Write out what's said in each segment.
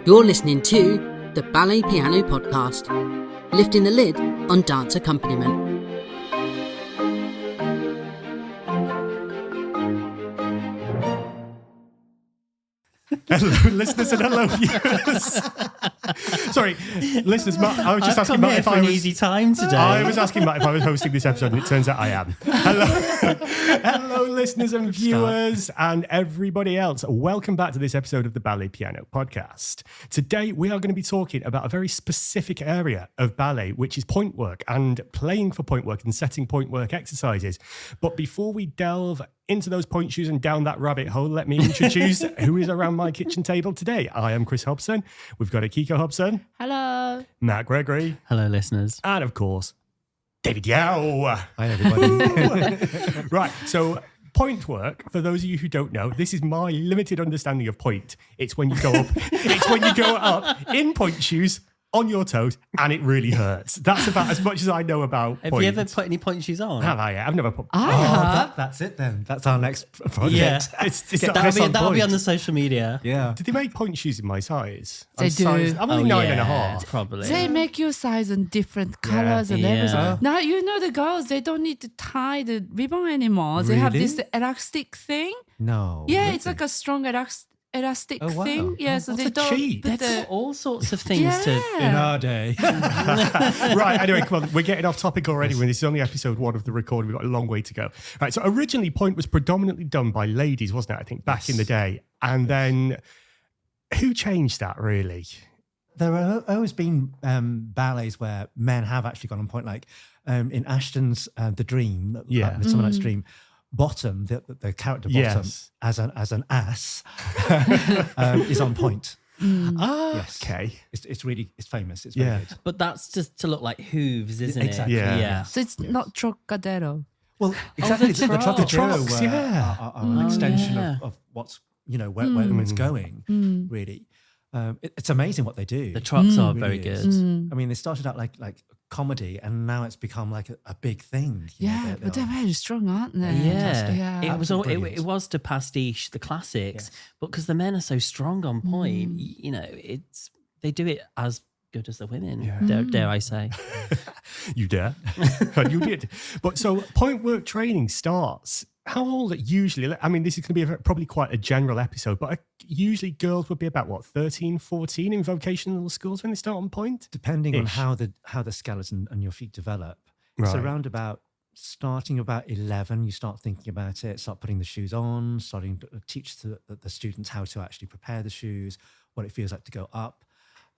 You're listening to the Ballet Piano Podcast, lifting the lid on dance accompaniment. Hello, listeners, and hello, viewers. Sorry, listeners. I was just asking Matt if I was easy time today. I was asking Matt if I was hosting this episode, and it turns out I am. Hello, listeners and viewers, and everybody else. Welcome back to this episode of the Ballet Piano Podcast. Today, we are going to be talking about a very specific area of ballet, which is point work and playing for point work and setting point work exercises. But before we delve into those point shoes and down that rabbit hole, let me introduce who is around my kitchen table today. I am Chris Hobson. We've got Akiko Hobson. Hello. Matt Gregory. Hello, listeners. And of course, David Yao. Hi, everybody. Right, so point work, for those of you who don't know, this is my limited understanding of point. It's when you go up, in point shoes, on your toes, and it really hurts. That's about as much as I know about Have point. you ever put any point shoes on? Have I? I've never put... That's it then. That's our next project. Yeah. That'll be on the social media. Yeah. Did they make point shoes in my size? They do. I'm only 9.5. Probably. They make your size in different colors and everything. Yeah. Now, you know the girls, they don't need to tie the ribbon anymore. They have Really? this elastic thing. No. Yeah, really? it's like a strong elastic Oh, wow. thing. Yeah, so what they a don't cheat. put There's the... all sorts of things to... In our day. Right, anyway, come on. We're getting off topic already when this is only episode 1 of the recording. We've got a long way to go. Right, so originally point was predominantly done by ladies, wasn't it? I think back in the day. And then who changed that, really? There have always been ballets where men have actually gone on point, like in Ashton's The Dream, Midsummer Night's Dream. Bottom, the character Bottom, Yes. as an ass, is on point. Okay. It's famous. It's very good. But that's just to look like hooves, isn't Exactly. it? Yeah. So it's not Trocadero. Well, exactly. the the trucks. Trocadero Yeah. are an extension yeah. of what's, where it's going, really. It's amazing what they do. The trucks are It very really good. is. I mean, they started out like comedy, and now it's become like a big thing. Yeah, but they're very strong, aren't they? Yeah. It was all, Brilliant. it was to pastiche the classics, but because the men are so strong on point, they do it as good as the women, dare I say. You dare. You did. But so point work training starts. How old usually? I mean, this is going to be probably quite a general episode, but usually girls would be about, 13, 14 in vocational schools when they start on point? Depending on Ish. how the skeleton and your feet develop. It's Right. around starting about 11, you start thinking about it, start putting the shoes on, starting to teach the students how to actually prepare the shoes, what it feels like to go up.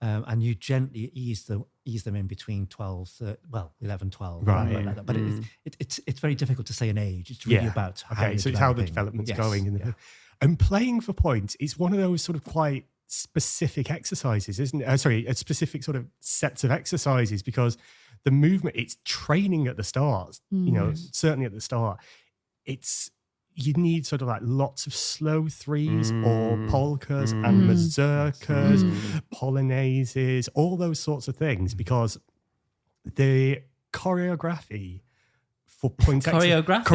And you gently ease them in between 11, 12. Right. Like that. But it's very difficult to say an age. It's really about how you're so it's how the developing. development's Yes, going. yeah. And playing for points, it's one of those sort of quite specific exercises, isn't it? A specific sort of sets of exercises, because the movement, it's training at the start, certainly at the start. You need sort of like lots of slow threes or polkas and mazurkas, polonaises, all those sorts of things, because the choreography for point Choreography?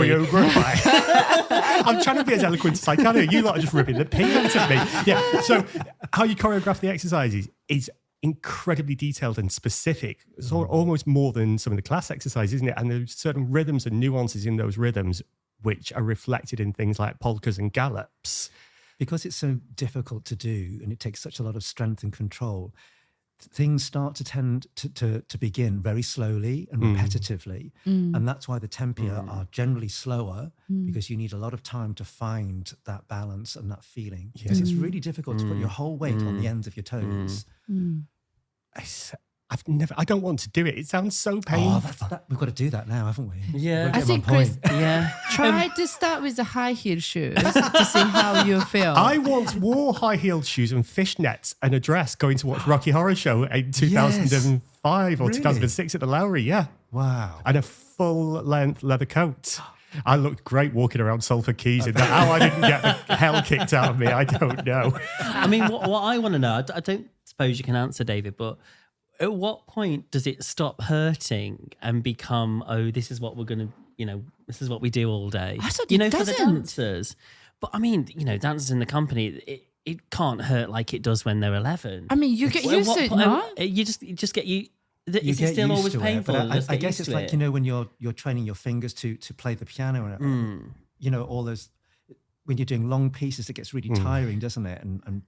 I'm trying to be as eloquent as I can here. You lot are just ripping the pee out of me. Yeah. So how you choreograph the exercises is incredibly detailed and specific. It's almost more than some of the class exercises, isn't it? And there's certain rhythms and nuances in those rhythms which are reflected in things like polkas and gallops. Because it's so difficult to do and it takes such a lot of strength and control, things start to tend to begin very slowly and repetitively. And that's why the tempia are generally slower, because you need a lot of time to find that balance and that feeling. Because it's really difficult to put your whole weight on the ends of your toes. I don't want to do it. It sounds so painful. We've got to do that now, haven't we? Yeah. We'll I get think, them on Chris, point. try to start with the high heel shoes to see how you feel. I once wore high-heeled shoes and fishnets and a dress going to watch Rocky Horror Show in 2005 or Really? 2006 at the Lowry, yeah. Wow. And a full-length leather coat. I looked great walking around Salford Keys in that. How I didn't get the hell kicked out of me, I don't know. I mean, what I want to know, I don't suppose you can answer, David, but at what point does it stop hurting and become, this is what we're going to, this is what we do all day? I thought for it the doesn't. dancers. But I mean, dancers in the company, it can't hurt like it does when they're 11. I mean, you get used to it, no? You just get you. You Is get it still used always to painful? It, but Just I get guess used it's to like it? you know when you're training your fingers to play the piano, and you know all those when you're doing long pieces, it gets really tiring, doesn't it? And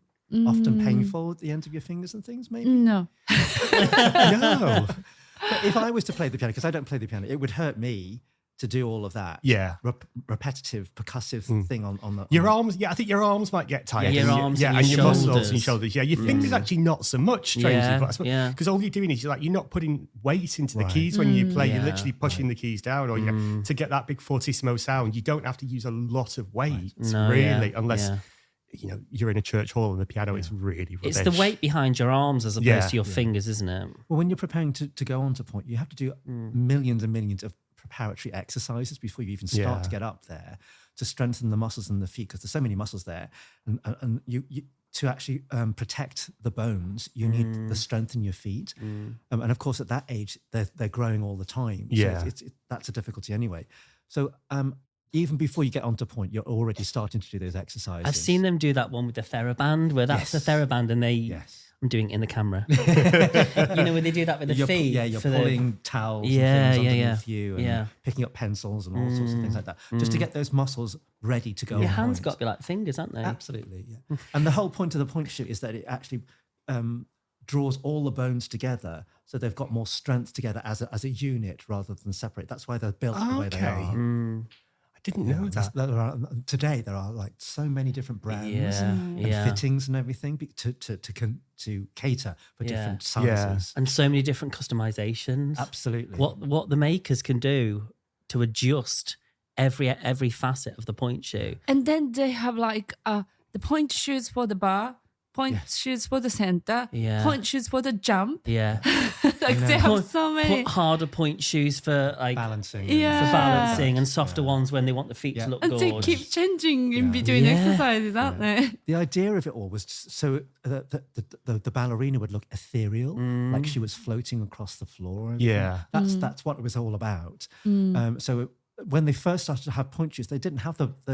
often painful at the ends of your fingers and things. Maybe No. No. But if I was to play the piano, because I don't play the piano, it would hurt me to do all of that. Yeah. Repetitive, percussive thing on the Your arms, I think your arms might get tired. Yeah, your and arms and and your your muscles and your shoulders. shoulders. Yeah, your fingers actually not so much, strangely. Yeah. Because all you're doing is you're not putting weight into the keys when you play. You're Yeah. literally pushing the keys down, or to get that big fortissimo sound, you don't have to use a lot of weight, No, really, yeah, unless yeah. you're in a church hall and the piano is really rubbish. It's the weight behind your arms as opposed Yeah. to your fingers, isn't it? Well, when you're preparing to go on to Pointe, you have to do millions and millions of preparatory exercises before you even start to get up there to strengthen the muscles in the feet, because there's so many muscles there, and you to actually protect the bones, you need the strength in your feet, and of course at that age they're growing all the time. Yeah. So that's a difficulty anyway. So even before you get onto Pointe, you're already starting to do those exercises. I've seen them do that one with the TheraBand, where that's the TheraBand, and they. Yes. I'm doing it in the camera. You know, when they do that with the feet. You're for pulling towels Yeah, and things yeah, underneath you and picking up pencils and all sorts of things like that, just to get those muscles ready to go. Your on hands Pointe. got to be like fingers, aren't they? Absolutely, yeah. And the whole point of the Pointe shoe is that it actually draws all the bones together, so they've got more strength together as a unit rather than separate. That's why they're built the way they are. I didn't know that. Today there are like so many different brands and Yeah. fittings and everything to cater for different sizes. And so many different customizations. Absolutely. What the makers can do to adjust every facet of the Pointe shoe. And then they have like the point shoes for the bar, point shoes for the center, point shoes for the jump. Yeah. Like they have so many. Put harder Pointe shoes for like balancing. Yeah. for balancing, and softer ones when they want the feet to look And they gorgeous. keep changing in between exercises, aren't they? The idea of it all was so that the ballerina would look ethereal, like she was floating across the floor. Yeah. That's what it was all about. So when they first started to have Pointe shoes, they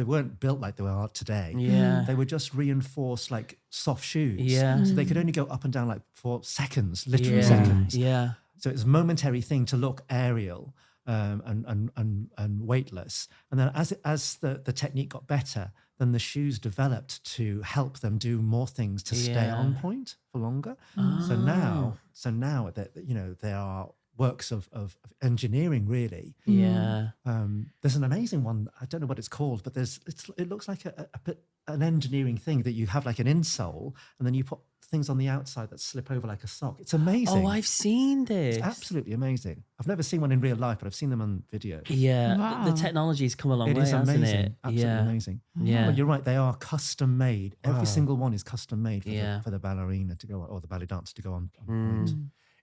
weren't built like they are today. Yeah. They were just reinforced like soft shoes. Yeah. So they could only go up and down like for seconds, literally seconds. Yeah. So it's a momentary thing to look aerial and weightless. And then as the technique got better, then the shoes developed to help them do more things to stay on point for longer. So now that they are works of engineering, really. Yeah. There's an amazing one. I don't know what it's called, but it looks like an engineering thing that you have like an insole, and then you put things on the outside that slip over like a sock. It's amazing. Oh, I've seen this. It's absolutely amazing. I've never seen one in real life, but I've seen them on video. Yeah. Wow. The technology's come a long It way, is hasn't amazing. it? Absolutely Yeah. amazing. Yeah. But you're right, they are custom made. Every single one is custom made for the ballerina to go on, or the ballet dancer to go on Pointe.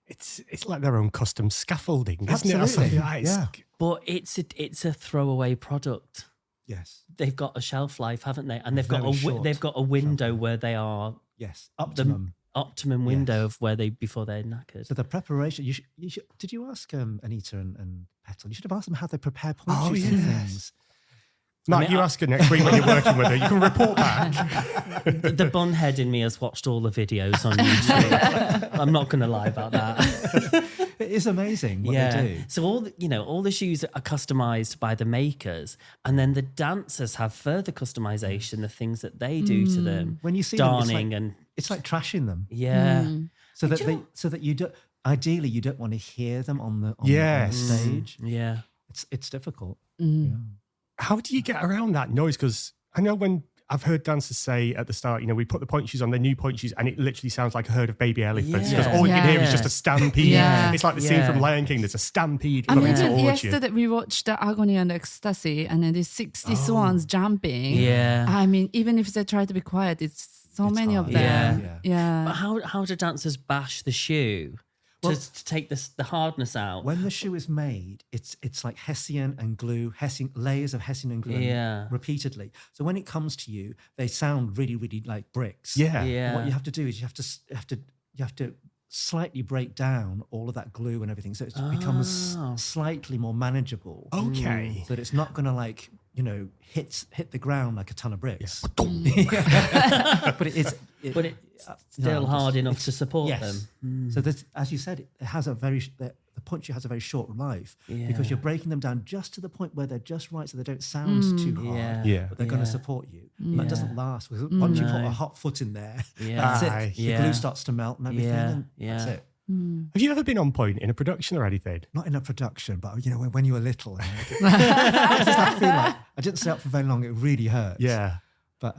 It's like their own custom scaffolding, isn't it? Absolutely. Yeah. But it's a throwaway product. Yes. They've got a shelf life, haven't they? And they've got Very short they've got a window where they are Yes. the Optimum. optimum window of where before they're knackered. So the preparation, you should, did you ask Anita and Petal? You should have asked them how they prepare Pointe Oh, shoes and yes. things. Matt, you ask her next week when you're working with her. You can report back. The bunhead in me has watched all the videos on YouTube. I'm not going to lie about that. It is amazing what they do. So all the shoes are customized by the makers, and then the dancers have further customization, the things that they do to them. When you see them, darning it's like trashing them. So that you don't. Ideally, you don't want to hear them on the stage. Yeah. It's difficult. How do you get around that noise? Because I know when I've heard dancers say at the start, we put the Pointe shoes on, their new Pointe shoes, and it literally sounds like a herd of baby elephants. Because all you can hear is just a stampede. Yeah. It's like the scene from Lion King. There's a stampede I mean, coming even towards you. yesterday we watched the Agony and Ecstasy, and then these 60 swans jumping. Yeah. I mean, even if they try to be quiet, it's so many of hard. them. Yeah. But how do dancers bash the shoe to take the hardness out? When the shoe is made, it's like Hessian and glue, layers of Hessian and glue repeatedly. So when it comes to you, they sound really, really like bricks. Yeah. Yeah. What you have to do is you have to slightly break down all of that glue and everything, so it becomes slightly more manageable. Okay. So that it's not going to like hit the ground like a ton of bricks. Yeah. But it's still hard enough to support yes. them. So as you said, it has the point shoe has a very short life because you're breaking them down just to the point where they're just right, so they don't sound too hard. But they're going to support you. And that doesn't last. Because once you put a hot foot in there, that's it. The glue starts to melt and everything. And that's it. Have you ever been on Pointe in a production or anything? Not in a production, but when you were little, I didn't stay up for very long. It really hurts. Yeah, but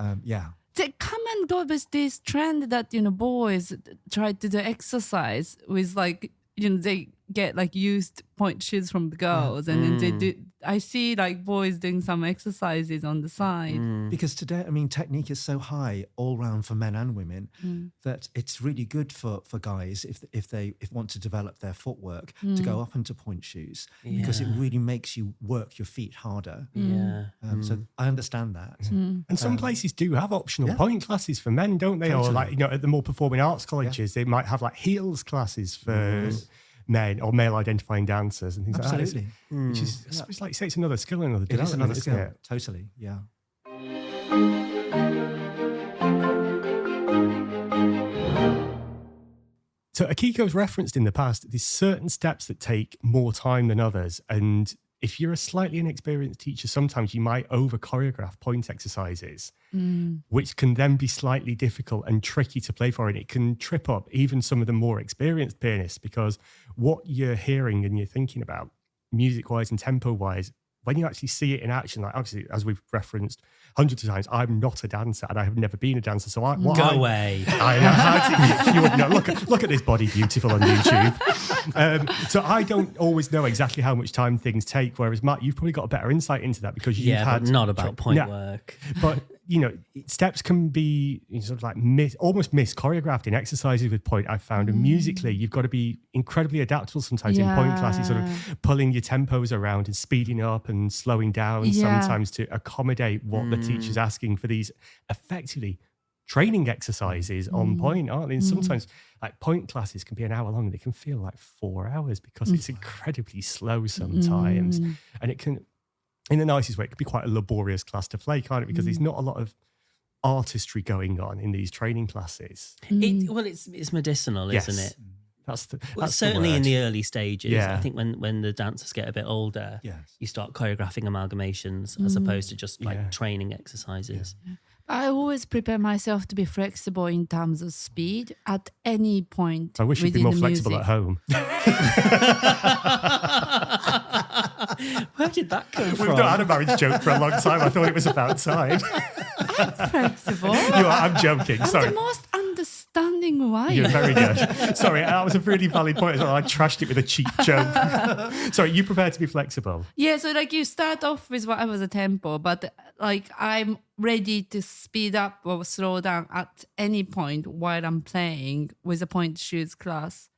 They come and go with this trend that boys try to do exercise with they get used point shoes from the girls, and then they do. I see boys doing some exercises on the side because today, technique is so high all round for men and women that it's really good for guys if they want to develop their footwork to go up into point shoes because it really makes you work your feet harder. So I understand that. And some places do have optional point classes for men, don't they? Totally. Or at the more performing arts colleges, they might have heels classes for men or male identifying dancers and things like that. Absolutely. Which is, I suppose, like you say, it's another skill and another It is development, another isn't skill. it? Totally, yeah. So Akiko's referenced in the past, there's certain steps that take more time than others. And if you're a slightly inexperienced teacher, sometimes you might over-choreograph point exercises, which can then be slightly difficult and tricky to play for. And it can trip up even some of the more experienced pianists because what you're hearing and you're thinking about music-wise and tempo-wise, when you actually see it in action, obviously, as we've referenced hundreds of times, I'm not a dancer and I have never been a dancer. So Go away. You wouldn't know. Look at this body beautiful on YouTube. So I don't always know exactly how much time things take. Whereas Matt, you've probably got a better insight into that because you've had but not about point work. But steps can be sort of almost choreographed in exercises with point. I've found, and musically, you've got to be incredibly adaptable sometimes in point classes, sort of pulling your tempos around and speeding up and slowing down sometimes to accommodate what the teacher's asking for these effectively training exercises on point, aren't they? And sometimes point classes can be an hour long and they can feel like 4 hours because it's incredibly slow sometimes. And it can, in the nicest way, it could be quite a laborious class to play, can't it? Because there's not a lot of artistry going on in these training classes. It's medicinal, isn't it? That's certainly the in the early stages. Yeah. I think when the dancers get a bit older, you start choreographing amalgamations as opposed to just training exercises. I always prepare myself to be flexible in terms of speed at any point. I wish you'd be more flexible at home. Where did that come from? We've not had a marriage joke for a long time. I thought it was about time. I'm flexible. I'm joking. Sorry. I'm the most understanding wife. You're very good. Sorry, that was a really valid point as well. I trashed it with a cheap joke. Sorry, you prepared to be flexible. Yeah, so you start off with whatever the tempo, but I'm ready to speed up or slow down at any point while I'm playing with a point shoes class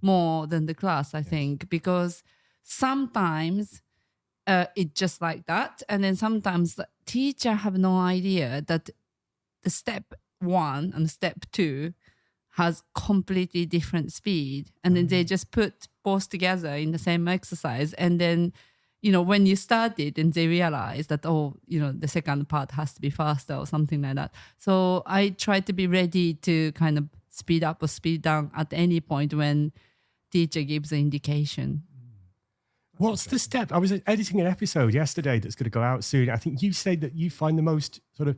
more than the class, I think, because sometimes it's just like that. And then sometimes the teacher have no idea that the step 1 and step 2 has completely different speed. And then they just put both together in the same exercise. And then, when you started and they realize that, the second part has to be faster or something like that. So I try to be ready to kind of speed up or speed down at any point when teacher gives an indication. What's the step? I was editing an episode yesterday that's going to go out soon. I think you said that you find the most sort of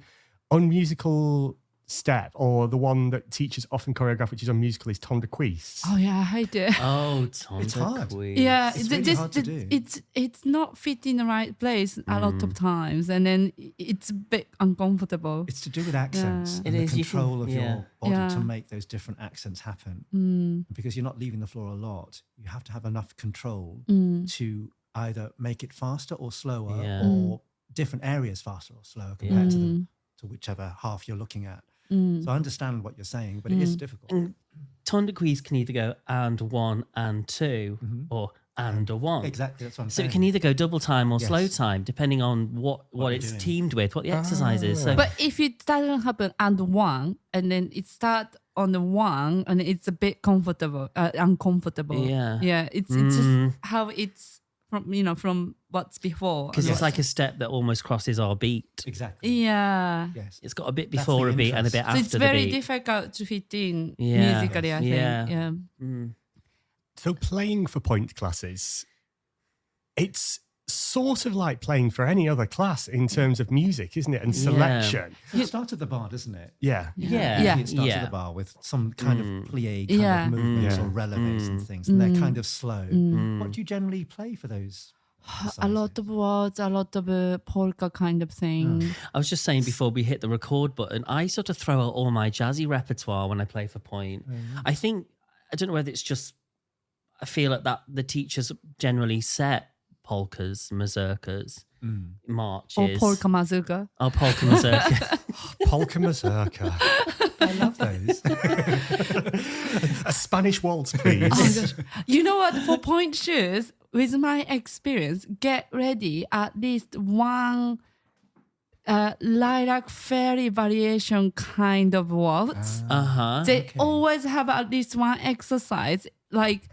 unmusical step, or the one that teachers often choreograph, which is unmusical, is ton de cuisse. Oh yeah, I do. Oh, ton It's de hard. cuisse. Yeah, It's really hard to do. It's not fit in the right place a lot of times, and then it's a bit uncomfortable. It's to do with accents It and is, the you can- control of your body Yeah. to make those different accents happen. Because you're not leaving the floor a lot, you have to have enough control to either make it faster or slower, or different areas faster or slower compared to whichever half you're looking at. So I understand what you're saying, but it is difficult. And ton de cuisse can either go and 1 and 2 or and a 1. Exactly, that's what I'm So saying. it can either go double time or Yes. slow time, depending on what you're it's doing. teamed with, what the exercise is. So But if it doesn't happen and 1, and then it start on the 1, and it's a bit uncomfortable. Yeah. Yeah, it's just how it's from what's before. Because it's like a step that almost crosses our beat. Exactly. Yeah. Yes. It's got a bit That's before the a beat and a bit interest. after So it's the very beat. difficult to fit in Yeah. musically, I think. Yeah. Yeah. So playing for Pointe classes, it's sort of like playing for any other class in terms of music, isn't it? And selection. So it starts at the bar, doesn't it? Yeah. Yeah. Yeah. It starts Yeah. at the bar with some kind of plie kind Yeah. of movements Yeah. or releves and things, and they're kind of slow. What do you generally play for those? A lot of words, a lot of polka kind of thing. I was just saying before we hit the record button, I sort of throw out all my jazzy repertoire when I play for Pointe. I don't know whether it's just, I feel that the teachers generally set polkas, mazurkas, marches. Or polka mazurka. Oh, polka mazurka. Polka mazurka. I love those. A Spanish waltz, please. Oh my gosh. You know what? For Pointe shoes, with my experience, get ready at least one lilac fairy variation kind of waltz. Uh-huh. They always have at least one exercise. Like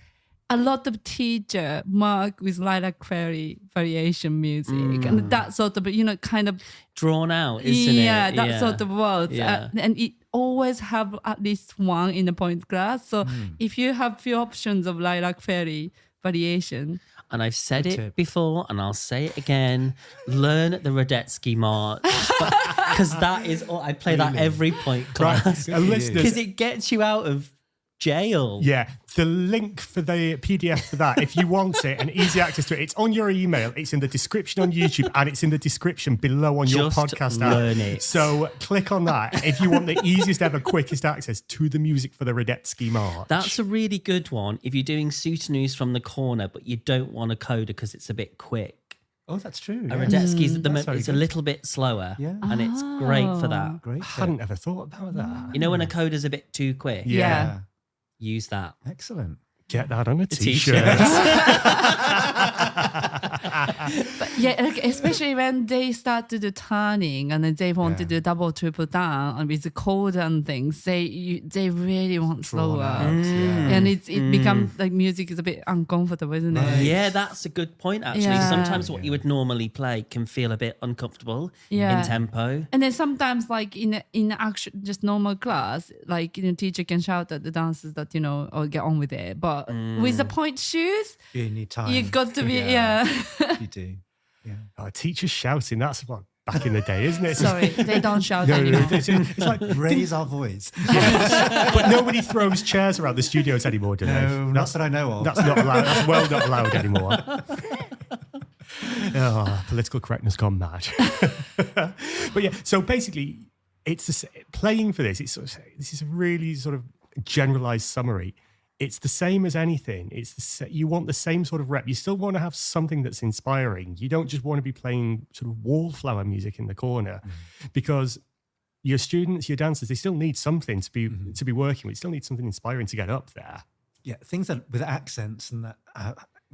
a lot of teacher mark with lilac fairy variation music and that sort of, kind of Drawn out, isn't it? yeah, that sort of waltz. Yeah. And it always have at least one in the Pointe class. So if you have few options of lilac fairy variation, And I've said Good it tip. before and I'll say it again. Learn the Radetzky March. Because that is all, I play that every Pointe class. And listeners, Because it gets you out of jail. yeah, the link for the PDF for that, if you want it and easy access to it, it's on your email, it's in the description on YouTube, and it's in the description below on your Just podcast app. learn it. So click on that if you want the easiest ever, quickest access to the music for the Radetzky March. That's a really good one if you're doing soutanews from the corner, but you don't want a coda because it's a bit quick. Oh, that's true. A Yeah. Radetzky's That's very it's a good. little bit slower. Yeah. And it's great for that. Great. I hadn't ever thought about that. You know when a coda's a bit too quick? Yeah. Use that. Excellent. Get that on a t-shirt. t-shirt. but yeah, like especially when they start to do turning and then they want to do double, triple down and with the chord and things, they really want slower. And it becomes like music is a bit uncomfortable, isn't it? Yeah, that's a good point, actually. Yeah. Sometimes what you would normally play can feel a bit uncomfortable Yeah. in tempo. And then sometimes, like in actual just normal class, like teacher can shout at the dancers that or get on with it. But with the Pointe shoes, You need time. you got to be You do. Yeah. Oh, teachers shouting, that's what back in the day, isn't it? Sorry, they don't shout No, anymore. it's like Raise our voice. but nobody throws chairs around the studios anymore, do they? No, not that I know of. That's not allowed. That's well not allowed anymore. Oh, political correctness gone mad. But yeah, so basically, it's playing for this. This is a really sort of generalized summary. It's the same as anything. You want the same sort of rep. You still want to have something that's inspiring. You don't just want to be playing sort of wallflower music in the corner, because your students, your dancers, they still need something to be working with. You still need something inspiring to get up there. Yeah, things that with accents and that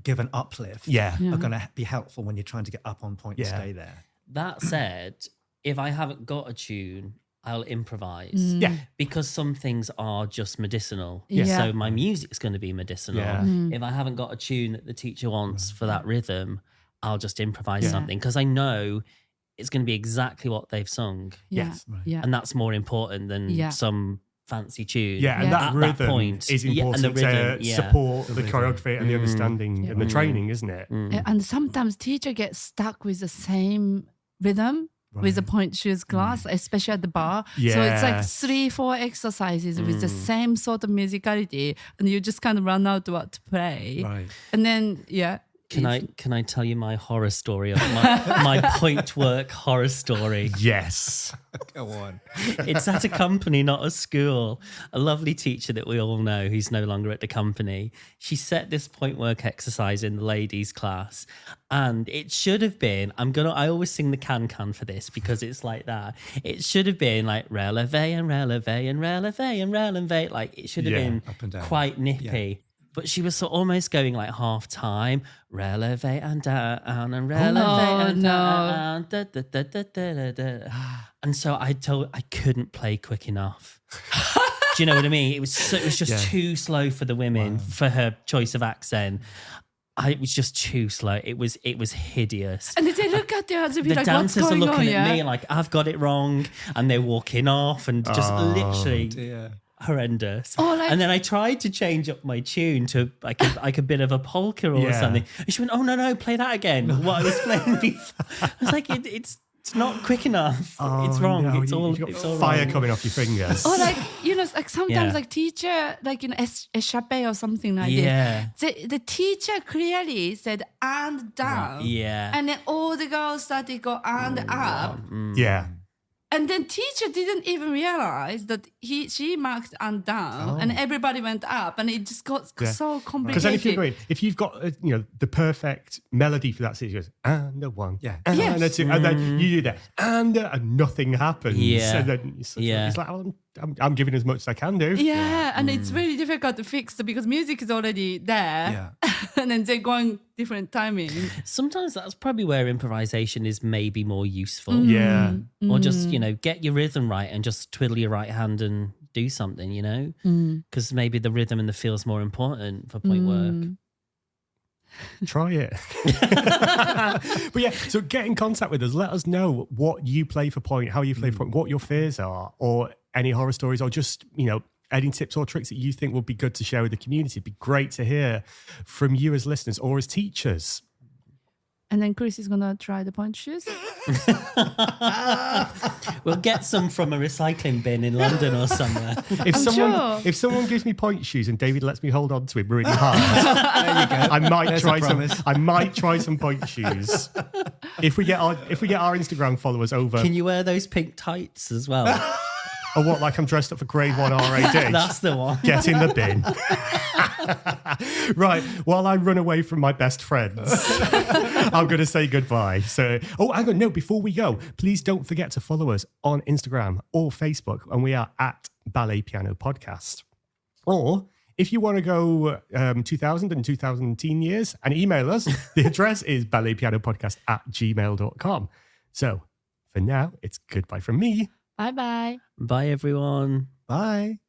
give an uplift Yeah. are going to be helpful when you're trying to get up on point and Yeah. stay there. That said, if I haven't got a tune, I'll improvise. Yeah. Because some things are just medicinal. Yeah. So my music's going to be medicinal. Yeah. If I haven't got a tune that the teacher wants for that rhythm, I'll just improvise something because I know it's going to be exactly what they've sung. Yes. Yeah. And that's more important than some fancy tune. Yeah, and Yeah. that At rhythm that point. is Yeah, and important the rhythm, to support the rhythm. choreography and the understanding and the training, isn't it? And sometimes teacher gets stuck with the same rhythm with the Pointe shoes class, especially at the bar. So it's like Yes. 3-4 exercises with the same sort of musicality, and you just kind of run out what to play. Right. And then Can I tell you my horror story of my Pointe work horror story? Yes. Go on. It's at a company, not a school. A lovely teacher that we all know who's no longer at the company. She set this Pointe work exercise in the ladies' class. And it should have been, I always sing the can for this because it's like that. It should have been like releve and releve and releve and releve. Like it should have been up and down. quite nippy. But she was almost going like half time, releve and down and releve and down. Da, da, da, da, da, da. And so I couldn't play quick enough. Do you know what I mean? It was just too slow for the women for her choice of accent. it was just too slow. It was hideous. And they look at the other people The like, what's dancers are going looking on? at me like I've got it wrong, and they're walking off, and just literally horrendous. And then I tried to change up my tune to like a bit of a polka or something. And she went, "Oh no, play that again." What I was playing before. I was like, it's not quick enough. It's wrong. No, it's all fire wrong. coming off your fingers. Or like, like sometimes Yeah. like teacher, like in Échappée or something like this. The teacher clearly said and down. Yeah. And then all the girls started go and up. Yeah. And then teacher didn't even realize that she marked and down, and everybody went up, and it just got so complicated. Because then if you've got the perfect melody for that scene, it goes and a one, and a two, and then you do that and nothing happens. Yeah. And then it's like, oh, I'm giving as much as I can do. Yeah, and it's really difficult to fix because music is already there, and then they're going different timing. Sometimes that's probably where improvisation is maybe more useful. Yeah. Or just, get your rhythm right and just twiddle your right hand and do something, because maybe the rhythm and the feel is more important for point work. Try it. But yeah, so get in contact with us. Let us know what you play for point, how you play for point, what your fears are, or any horror stories, or just, any tips or tricks that you think would be good to share with the community. It'd be great to hear from you as listeners or as teachers. And then Chris is gonna try the punch shoes. We'll get some from a recycling bin in London or somewhere. If someone gives me point shoes and David lets me hold on to him really hard, there you go. I might try some point shoes. If we get our Instagram followers over. Can you wear those pink tights as well? Or what, like I'm dressed up for grade 1 RAD? That's the one. Get in the bin. Right, while I run away from my best friends, I'm going to say goodbye. So, hang on, no, before we go, please don't forget to follow us on Instagram or Facebook, and we are at Ballet Piano Podcast. Or if you want to go 2000 and 2010 years and email us, the address is balletpianopodcast@gmail.com. So, for now, it's goodbye from me. Bye-bye. Bye, everyone. Bye.